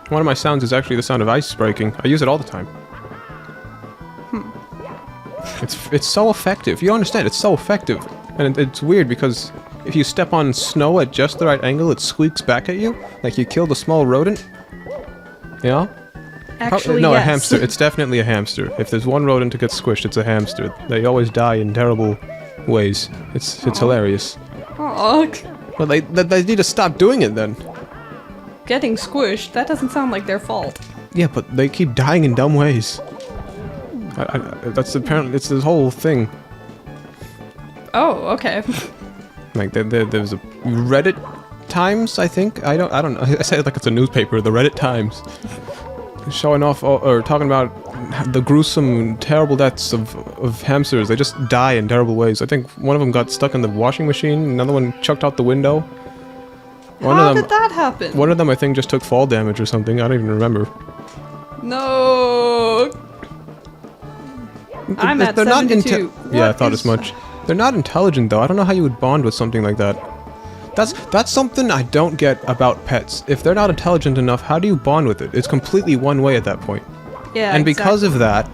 One of my sounds is actually the sound of ice breaking. I use it all the time. It's so effective. You understand? It's so effective. And it's weird because if you step on snow at just the right angle, it squeaks back at you. Like you killed a small rodent. You know? Actually, no, yes. a hamster. It's definitely a hamster. If there's one rodent to get squished, it's a hamster. They always die in terrible ways. It's hilarious. Aw. Well, they need to stop doing it then. Getting squished, that doesn't sound like their fault. Yeah, but they keep dying in dumb ways. That's apparently, it's this whole thing. Oh, okay. Like there's a Reddit Times, I think. I don't know. I say it like it's a newspaper. The Reddit Times, showing off or talking about the gruesome, terrible deaths of hamsters. They just die in terrible ways. I think one of them got stuck in the washing machine. Another one chucked out the window. How did that happen? One of them, I think, just took fall damage or something. I don't even remember. No. I'm at 72. Yeah, I thought as much. They're not intelligent, though. I don't know how you would bond with something like that. That's something I don't get about pets. If they're not intelligent enough, how do you bond with it? It's completely one way at that point. Yeah, and because of that,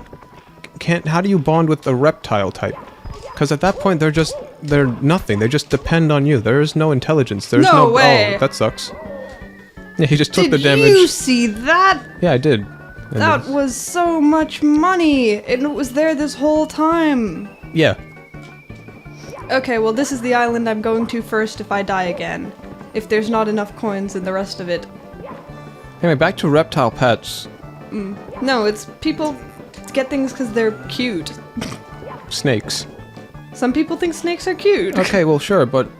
how do you bond with the reptile type? Because at that point, they're nothing. They just depend on you. There is no intelligence. There's no way. Oh, that sucks. Yeah, he just took the damage. Did you see that? Yeah, I did. That was so much money, and it was there this whole time. Yeah. Okay, well, this is the island I'm going to first if I die again. If there's not enough coins in the rest of it. Anyway, back to reptile pets. No, it's people get things because they're cute. Snakes. Some people think snakes are cute. Okay, well, sure, but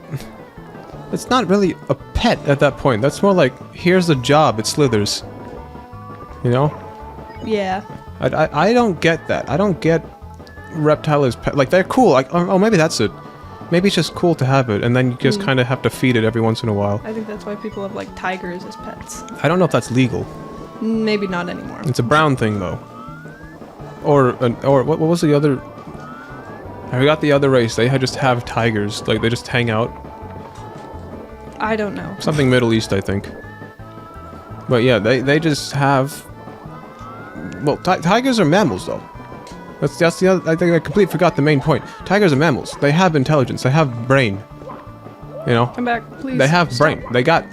it's not really a pet at that point. That's more like, here's a job, it slithers. You know? Yeah. I don't get that. I don't get reptile as pet. Like, they're cool. Like, oh, maybe that's it. Maybe it's just cool to have it, and then you just kind of have to feed it every once in a while. I think that's why people have, like, tigers as pets. I don't know if that's legal. Maybe not anymore. It's a brown thing, though. Or what was the other... I forgot the other race. They just have tigers. Like, they just hang out. I don't know. Something Middle East, I think. But yeah, they just have... Well, tigers are mammals, though. That's the other... I think I completely forgot the main point. Tigers are mammals. They have intelligence. They have brain. You know? Come back, please. They have brain. They got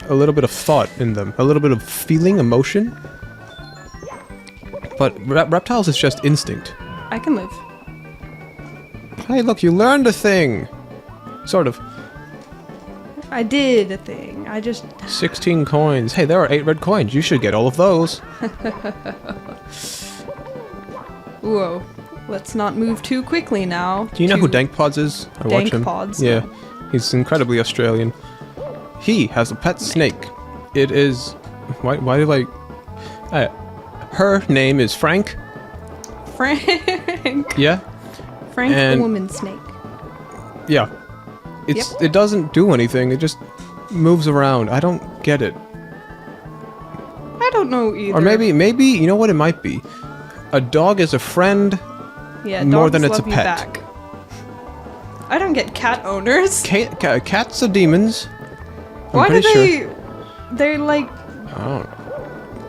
a little bit of thought in them. A little bit of feeling, emotion. But reptiles is just instinct. I can live. Hey, look, you learned a thing! Sort of. I did a thing. I just... 16 coins. Hey, there are 8 red coins. You should get all of those. Whoa. Let's not move too quickly now. Do you know who Dankpods is? I watch him. Dankpods? Yeah. He's incredibly Australian. He has a pet snake. It is... Why do I... her name is Frank. Frank. Yeah? Frank And- the woman snake. Yeah. It doesn't do anything. It just moves around. I don't get it. I don't know either. Or maybe you know what it might be. A dog is a friend Yeah, more dogs than it's a love you pet. back. I don't get cat owners. Cats are demons. Why do pretty they... sure. They're like... Oh.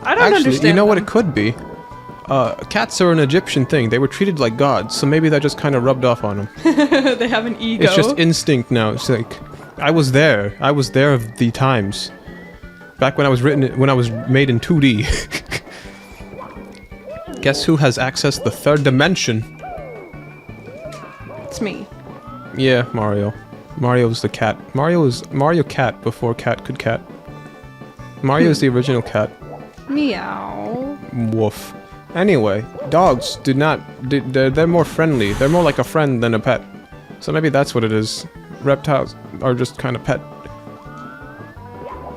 I don't Actually, understand you know what them. it could be? Cats are an Egyptian thing. They were treated like gods, so maybe that just kind of rubbed off on them. They have an ego. It's just instinct now. It's like, I was there of the times. Back when I was made in 2D. Guess who has accessed the 3rd dimension? It's me. Yeah, Mario. Mario's the cat. Mario Cat before cat could cat. Mario's the original cat. Meow. Woof. Anyway, dogs they're more friendly. They're more like a friend than a pet. So maybe that's what it is. Reptiles are just kind of pet.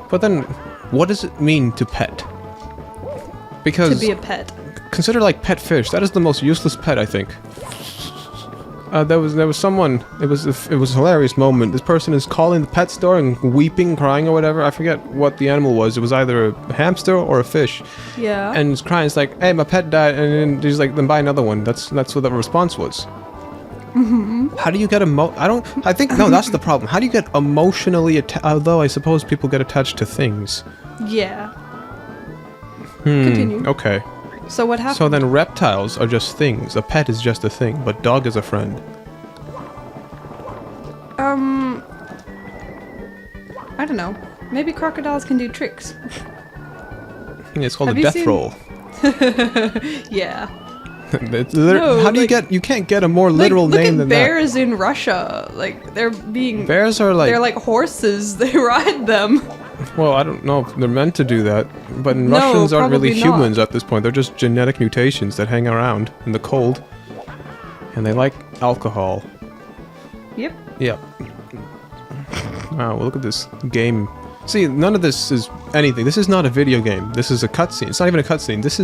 But then, what does it mean to pet? Because... To be a pet. Consider like pet fish. That is the most useless pet, I think. There was someone. It was a hilarious moment. This person is calling the pet store and weeping, crying, or whatever. I forget what the animal was. It was either a hamster or a fish. Yeah. And he's crying. It's like, hey, my pet died, and then he's like, then buy another one. That's what the response was. How do you get I think no, that's the problem. How do you get emotionally attached? Although I suppose people get attached to things. Yeah. Continue. Okay. So what happened? So then reptiles are just things. A pet is just a thing, but dog is a friend. I don't know. Maybe crocodiles can do tricks. It's called Have a you death seen- roll. Yeah. How do you get? You can't get a more literal look name at than bears in Russia. Like they're being. that. Bears are like. They're like horses. They ride them. Well, I don't know if they're meant to do that, but No, Russians aren't really probably not. humans at this point. They're just genetic mutations that hang around in the cold, and they like alcohol. Yep. Yep. Wow, well, look at this game. See, none of this is anything. This is not a video game. This is a cutscene. It's not even a cutscene. This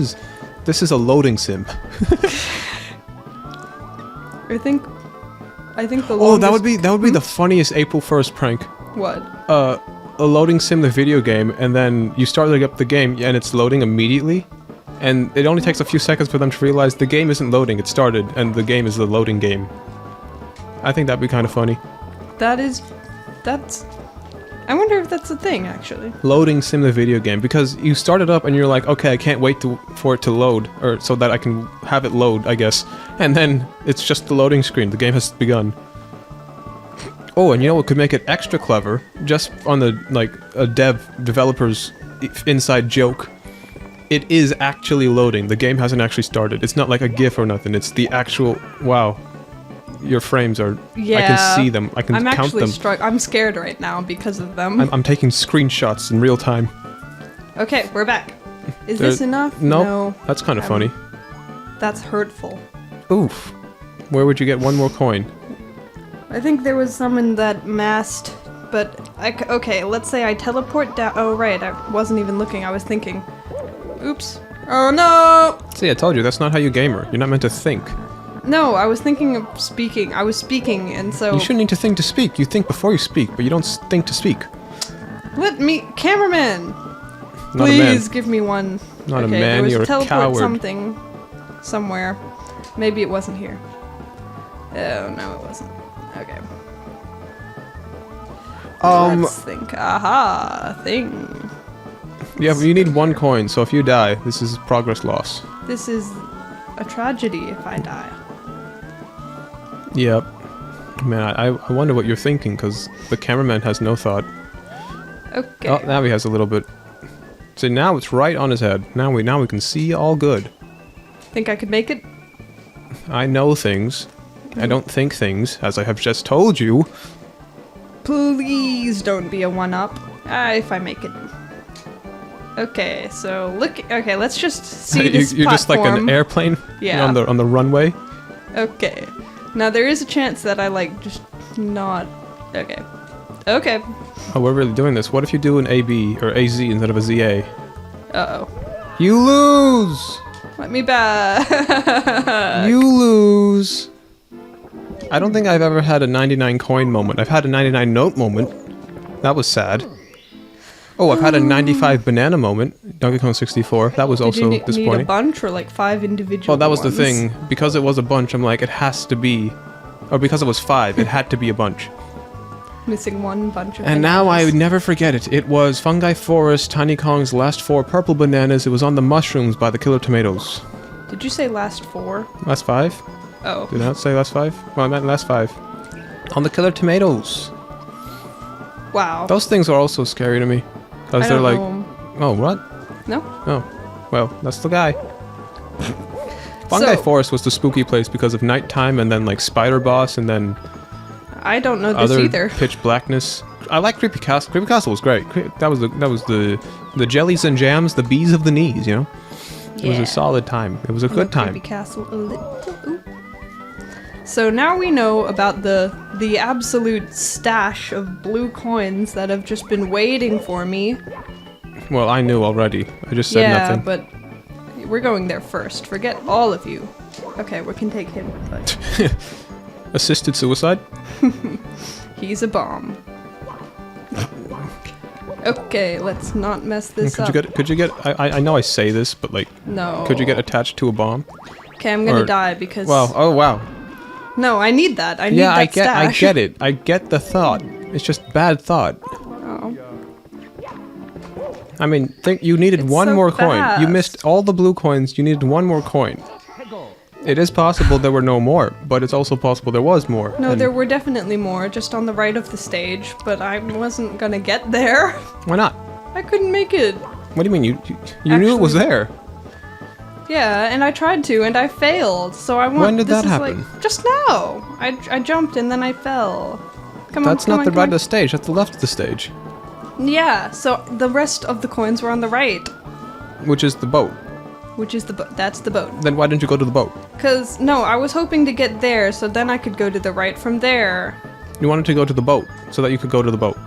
is a loading sim. I think the. Oh, that would longest- be the funniest April 1st prank. What? A loading sim, the video game, and then you start looking up the game, and it's loading immediately, and it only takes a few seconds for them to realize the game isn't loading. It started, and the game is the loading game. I think that'd be kind of funny. That's. I wonder if that's a thing, actually. Loading sim, the video game, because you start it up and you're like, okay, I can't wait for it to load, or so that I can have it load, I guess. And then it's just the loading screen. The game has begun. Oh, and you know what could make it extra clever? Just on the a developer's inside joke. It is actually loading. The game hasn't actually started. It's not like a GIF or nothing. It's the actual. Wow. Your frames are. Yeah. I can see them. I can I'm count actually them. I'm scared right now because of them. I'm taking screenshots in real time. Okay, we're back. Is this enough? Nope. No. That's kind of funny. That's hurtful. Oof. Where would you get one more coin? I think there was some in that mast, but okay, let's say I teleport down. Oh, right, I wasn't even looking, I was thinking. Oops. Oh, no! See, I told you, that's not how you gamer. You're not meant to think. No, I was thinking of speaking. I was speaking, and so... You shouldn't need to think to speak. You think before you speak, but you don't think to speak. Let me... Cameraman! Not a man. Please give me one. Not a Okay, man, there was you're a teleport coward. something somewhere. Maybe it wasn't here. Oh, no, it wasn't. Okay. Let's think. Aha! Thing. Yeah, but you need one coin, so if you die, this is progress loss. This is a tragedy if I die. Yep. Man, I wonder what you're thinking, because the cameraman has no thought. Okay. Oh, now he has a little bit. See, now it's right on his head. Now we can see all good. Think I could make it? I know things. I don't think things, as I have just told you. Please don't be a one-up. If I make it. Okay, so look. Okay, let's just see this You're just like an platform. airplane. Yeah. On the runway. Okay. Now there is a chance that I just not. Okay. Okay. Oh, we're really doing this. What if you do an AB or AZ instead of a ZA? Uh-oh. You lose. Let me back. You lose. I don't think I've ever had a 99 coin moment. I've had a 99 note moment. That was sad. Oh, I've had a 95 banana moment. Donkey Kong 64. That was also Did you need a disappointing. bunch or like 5 individual Oh, that was the ones? thing. Because it was a bunch, I'm like, it has to be... Or because it was 5, it had to be a bunch. Missing one bunch of And now I bananas. would never forget it. It was Fungi Forest, Tiny Kong's last 4 purple bananas. It was on the mushrooms by the Killer Tomatoes. Did you say last 4? Last 5? Oh. Did I not say last 5? Well, I meant last 5. On the Killer Tomatoes. Wow. Those things are also scary to me. Because I they're don't like... know 'em. Oh, what? No? Oh. Well, that's the guy. Fungi So- Forest was the spooky place because of nighttime and then like Spider Boss and then I don't know this other either. pitch blackness. I like Creepy Castle. Creepy Castle was great. That was the jellies and jams, the bees of the knees, you know? It was a solid time. It was a good time. Creepy Castle a little. Ooh. So now we know about the absolute stash of blue coins that have just been waiting for me. Well, I knew already. I just said Yeah, nothing. but we're going there first. Forget all of you. Okay, we can take him, but Assisted suicide? he's a bomb. Okay, let's not mess this Could up. you get I know I say this, but like No. could you get attached to a bomb? Okay, I'm gonna or- die because. Wow. Oh wow. No, I need that. I need Yeah, that stash. I get it. I get the thought. It's just bad thought. Oh. I mean, think you needed It's one so more coin. You fast. missed all the blue coins. You needed one more coin. It is possible there were no more, but it's also possible there was more. No, and there were definitely more, just on the right of the stage, but I wasn't gonna get there. Why not? I couldn't make it. What do you mean? You knew it was Actually- there. Yeah, and I tried to, and I failed. So I want. When did this that is happen? Like, just now. I jumped and then I fell. Come on, That's come not on, the come right on. of the stage. That's the left of the stage, Yeah, so the rest of the coins were on the right, which is the boat. which is the boat. That's the boat. Then why didn't you go to the boat? Cause no, I was hoping to get there, so then I could go to the right from there. You wanted to go to the boat so that you could go to the boat.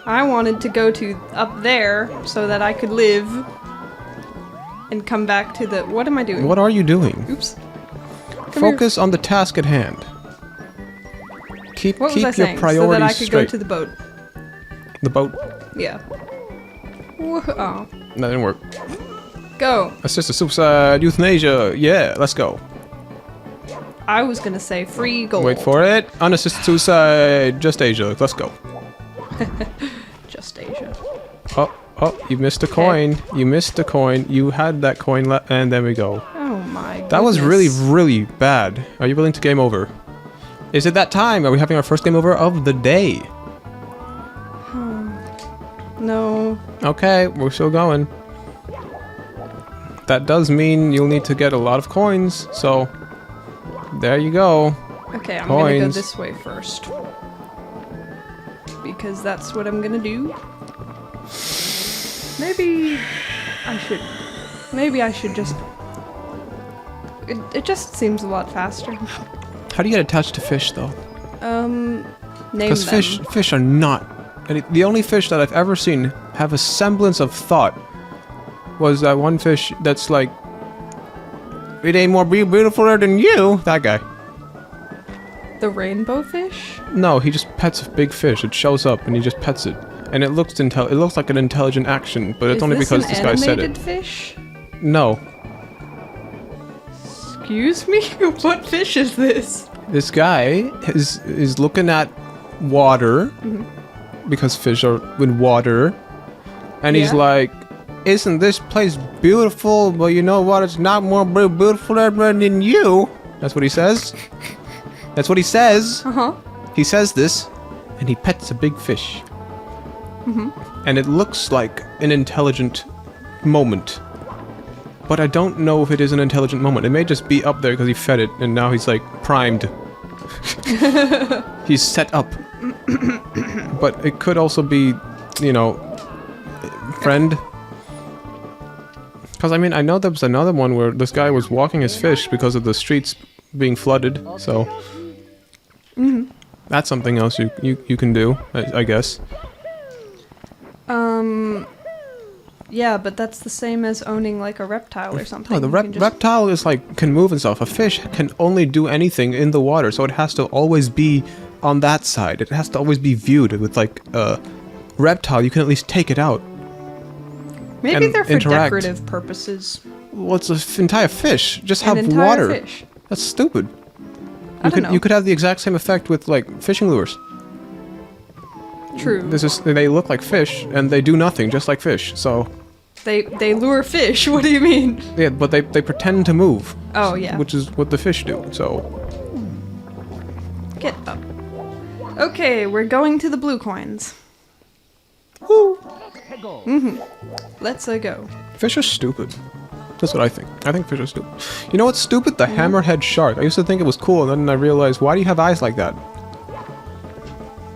I wanted to go to up there so that I could live and come back to the. What am I doing? What are you doing? Oops. Come here. Focus on the task at hand. Keep What was I keep your saying? So priorities that I could straight. go to the boat. The boat. Yeah. Oh. That didn't work. Go. Assisted suicide, euthanasia. Yeah, let's go. I was gonna say free gold. Wait for it. Unassisted suicide. Just Asia. Let's go. Just Asia. Oh, you missed a coin. You missed a coin. You had that coin left, and then we go. Oh my goodness. That was really, really bad. Are you willing to game over? Is it that time? Are we having our first game over of the day? No. Okay, we're still going. That does mean you'll need to get a lot of coins, so there you go. Okay, I'm gonna go Coins. this way first. Because that's what I'm gonna do. Maybe I should just... It just seems a lot faster. How do you get attached to fish, though? Name Because them. fish are not... The only fish that I've ever seen have a semblance of thought was that one fish that's like... It ain't more beautiful than you! That guy. The rainbow fish? No, he just pets a big fish. It shows up and he just pets it. And it looks like an intelligent action, but it's only because this guy said it. Is this an animated fish? No. Excuse me? What fish is this? This guy is looking at water because fish are in water, and he's Yeah. like, "Isn't this place beautiful? But you know what? It's not more beautiful than you." That's what he says. That's what he says. Uh-huh. He says this, and he pets a big fish. And it looks like an intelligent moment. But I don't know if it is an intelligent moment. It may just be up there because he fed it, and now he's like primed. He's set up. But it could also be, you know, friend. Because I mean, I know there was another one where this guy was walking his fish because of the streets being flooded. So that's something else you can do, I guess. Yeah, but that's the same as owning like a reptile or something. No, the You can just- reptile is like can move and stuff. A fish can only do anything in the water, so it has to always be on that side. It has to always be viewed with like a reptile. You can at least take it out. Maybe and they're for interact. decorative purposes. Well, it's an entire fish. Just An have entire water. fish. That's stupid. I don't know. You could have the exact same effect with like fishing lures. True. They look like fish and they do nothing, just like fish. So They lure fish. What do you mean? yeah, but they pretend to move. Oh yeah. Which is what the fish do. So Get up. Okay, we're going to the blue coins. woo. Let's go. Fish are stupid. That's what I think. I think fish are stupid. You know what's stupid? The hammerhead shark. I used to think it was cool, and then I realized, why do you have eyes like that?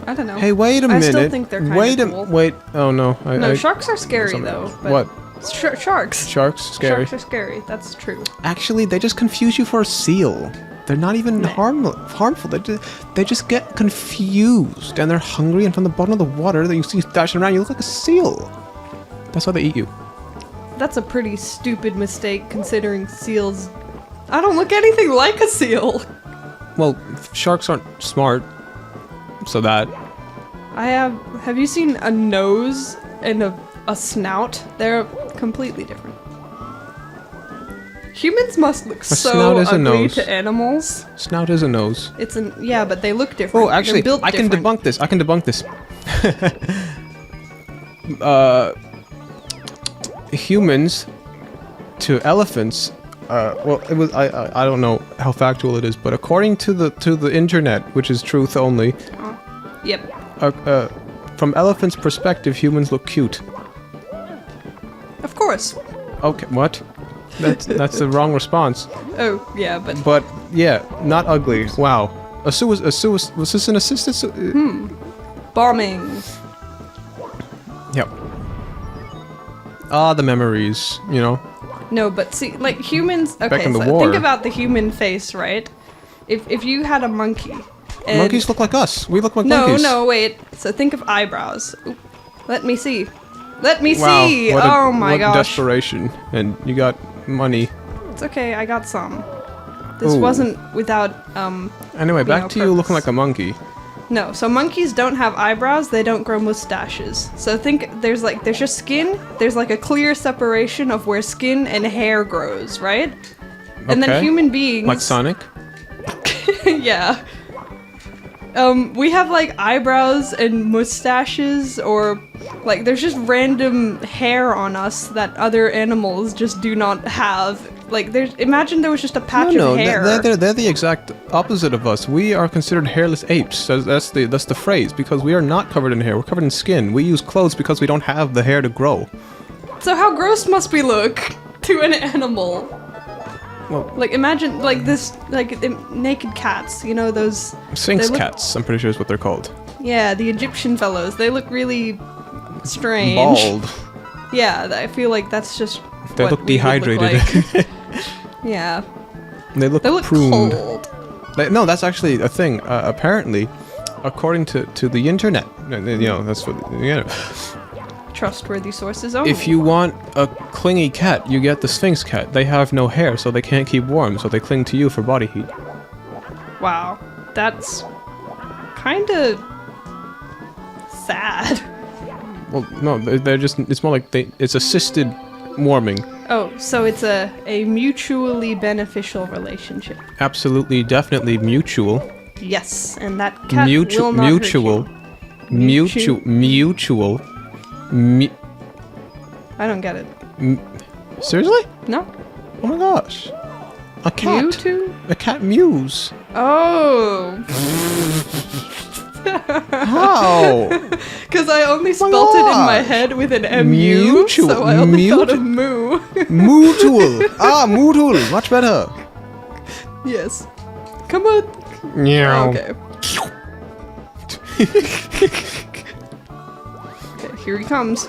I don't know. Hey, wait a I minute. still think they're kinda cool. Wait. Oh no. No, sharks are scary something though. else. But What? Sharks. Sharks? Scary. Sharks are scary. That's true. Actually, they just confuse you for a seal. They're not even harmful. They just get confused, and they're hungry, and from the bottom of the water that you see dashing around, you look like a seal. That's why they eat you. That's a pretty stupid mistake considering seals. I don't look anything like a seal. Well, sharks aren't smart, so that. Have you seen a nose and a snout? They're completely different. Humans must look so snout is a ugly nose. to animals. Snout is a nose. Yeah, but they look different. Oh, actually, They're built I can different. debunk this. humans to elephants. Well, it was I don't know how factual it is, but according to the internet, which is truth only, Yep. from elephants' perspective, humans look cute. Of course. Okay, what? That's the wrong response. Oh, yeah, but... But yeah, not ugly. Wow. Was this an assisted? Bombing. Yep. Ah, the memories. You know. No, but see, like, humans... Okay, Back in the so war. think about the human face, right? If you had a monkey... And Monkeys look like us. We look like monkeys. No, wait. So think of eyebrows. Oop. Let me see. Let me Wow, see! what a- Oh my what gosh. desperation. And you got money. It's okay, I got some. This Ooh. wasn't without, Anyway, back know, to you purpose. looking like a monkey. No, so monkeys don't have eyebrows, they don't grow mustaches. So think there's just skin, there's like a clear separation of where skin and hair grows, right? And Okay. then human beings... Like Sonic. yeah. We have like eyebrows and mustaches, or like there's just random hair on us that other animals just do not have. Like imagine there was just a patch No, of hair. they're the exact opposite of us. We are considered hairless apes. That's the phrase, because we are not covered in hair. We're covered in skin. We use clothes because we don't have the hair to grow. So how gross must we look to an animal? Well, Like imagine like this like naked cats, you know those Sphinx they look- cats, I'm pretty sure is what they're called. Yeah, the Egyptian fellows. They look really strange. Bald. Yeah, I feel like that's just They what look we would look dehydrated. like. Yeah. They look They look pruned. cold. No, that's actually a thing. Apparently, according to the internet, you know, that's what you know. Trustworthy sources only. If you want a clingy cat, you get the Sphinx cat. They have no hair, so they can't keep warm, so they cling to you for body heat. Wow, that's kind of sad. Well, no, they're just. It's more like it's assisted warming. Oh, so it's a mutually beneficial relationship. Absolutely, definitely mutual. Yes, and that cat will not hurt you. Mutual. I don't get it. Seriously? No? Oh my gosh. A cat. Mewtwo? A cat mews. Oh. How? Because I only my spelt it in my gosh. head with an MU, Mutual. so I only thought of moo. Mutual. Mutual. Much better. Yes. Come on. Meow. Okay. Okay, here he comes.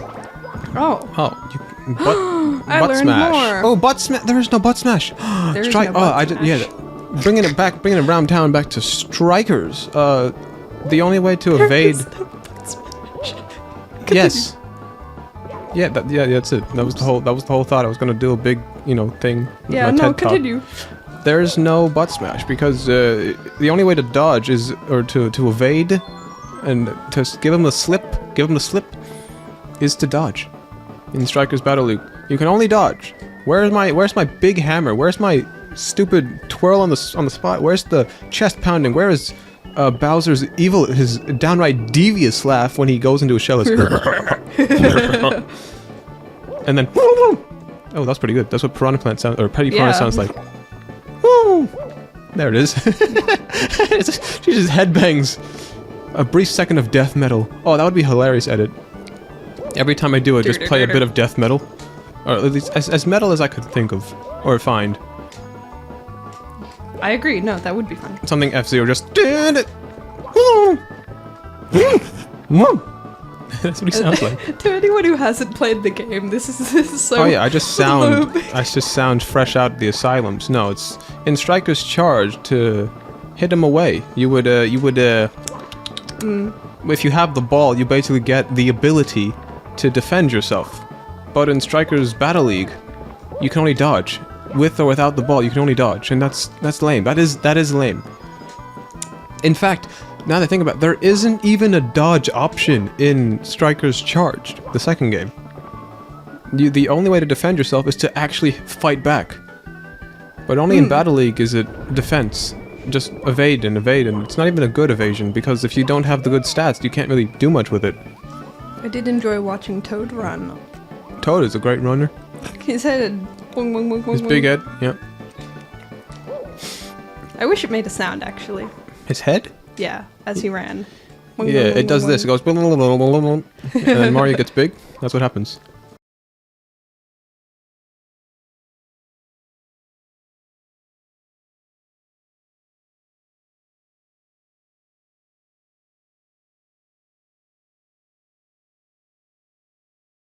Oh. Oh, I butt learned smash. more. Oh, butt smash. There is no butt smash. There is Strike. no butt I just smash. yeah. Bringing it around town back to strikers. The only way to evade. There is no butt smash. Yes. Yeah, that's it. That was the whole thought. I was gonna do a big, thing. with Yeah, my no, TED Talk. continue. There's no butt smash because the only way to dodge is to evade, and to give him the slip. Is to dodge. In Strikers Battle League, you can only dodge. Where's my big hammer? Where's my stupid twirl on the spot? Where's the chest pounding? Where is Bowser's his downright devious laugh when he goes into a shell? It's and then oh, that's pretty good. That's what Piranha Plant sounds, or Petty Piranha Yeah. sounds like. Woo! There it is. She just headbangs. A brief second of death metal. Oh, that would be hilarious edit. Every time I do it, just play a bit of death metal. Or at least as metal as I could think of. Or find. I agree. No, that would be fun. Something F-Zero just did it. That's what he sounds like. To anyone who hasn't played the game, this is so. Oh yeah, I just low. sound fresh out of the asylums. No, it's in Striker's Charge to hit him away. You would if you have the ball, you basically get the ability to defend yourself. But in Striker's Battle League, you can only dodge. With or without the ball, you can only dodge, and that's lame. That is lame. In fact, now that I think about it, there isn't even a dodge option in Striker's Charged, the second game. The only way to defend yourself is to actually fight back. But only in Battle League is it defense. Just evade, and it's not even a good evasion, because if you don't have the good stats, you can't really do much with it. I did enjoy watching Toad run. Toad is a great runner. His head. Boing, boing, boing, boing, His big head, yeah. I wish it made a sound, actually. His head? Yeah, as he ran. Boing, Yeah, boing, boing, it does boing, this. It boing. goes and then Mario gets big. That's what happens.